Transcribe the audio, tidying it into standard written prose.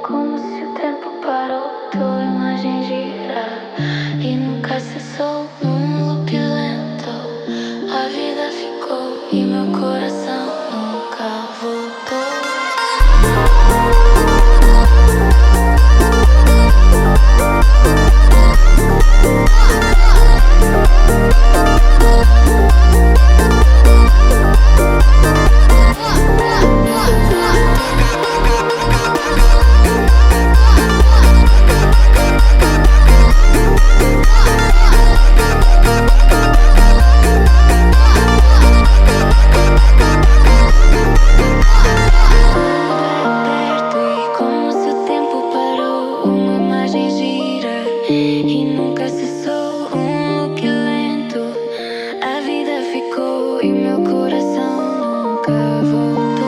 Como se o tempo parou, tua imagem gira e nunca cessou num loop lento. A vida ficou e meu coração nunca voltou. E nunca cessou um look lento. A vida ficou e meu coração nunca voltou.